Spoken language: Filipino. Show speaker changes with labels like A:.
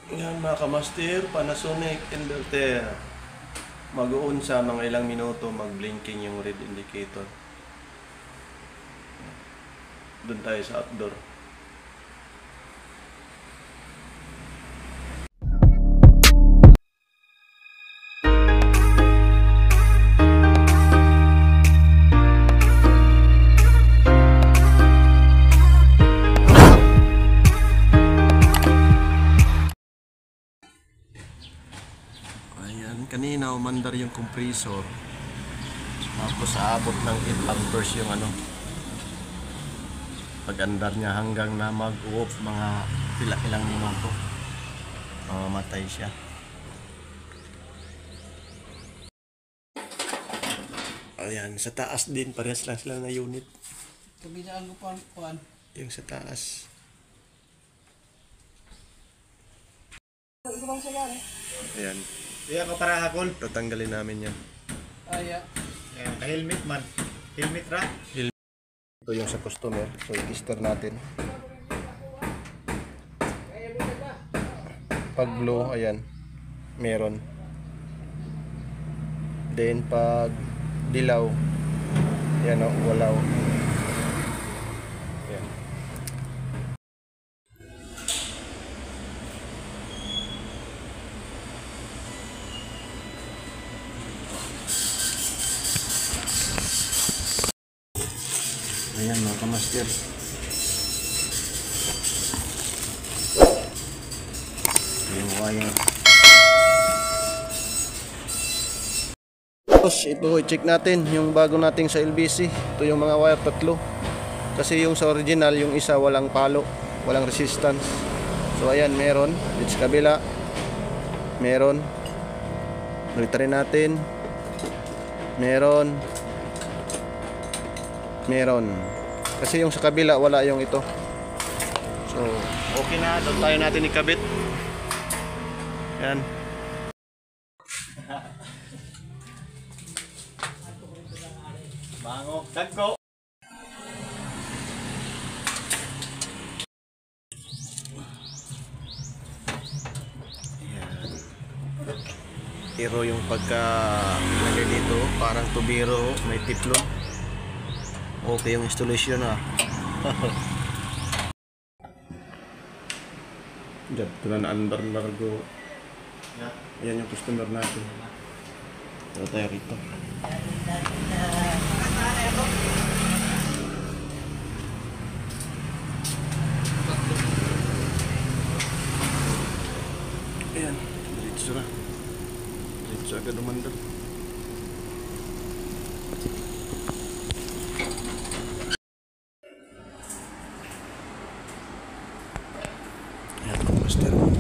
A: Yan mga kamaster, Panasonic inverter. Mag-on sa mga ilang minuto, mag-blinking yung red indicator. Doon tayo sa outdoor. Kanina umandar yung compressor, tapos aabot ng 8 amperes yung pag-andar niya hanggang na mag-off mga ilang minuto, mamamatay siya. Ayan, sa taas din parehas lang sila na unit.
B: Kabisaan ko pa
A: Yung sa taas.
B: ito bang sayan?
A: Ayan,
C: Iya ka para hakol.
A: tatanggalin namin yan.
B: Ay,
C: Ayan, ka-helmet man. Helmet ra.
A: Ito yung sa customer, so i-tester natin. Pag blue, ayan, meron. Then pag dilaw, ayan o, walaw. Ayan. Ayan mga kamaster. Yung wire. Tapos ito i-check natin yung bago nating sa LBC. Ito yung mga wire tatlo. Kasi yung sa original, yung isa walang palo, walang resistance. So ayan, meron. Dito sa kabila, meron. Baliktad rin natin. Meron. Meron. Kasi yung sa kabila wala yung ito. So, okay na. Doon tayo natin ikabit. Yan.
C: Bango. Dagko.
A: Yan. Pero yung pagka lagay dito, parang tubiro, may tiplon. Okay yung installation Diyan, ito na under largo. Ayan yung customer natin. Ito tayo rito. Ayan, dito na. Dito agad umandar. Ayan, master.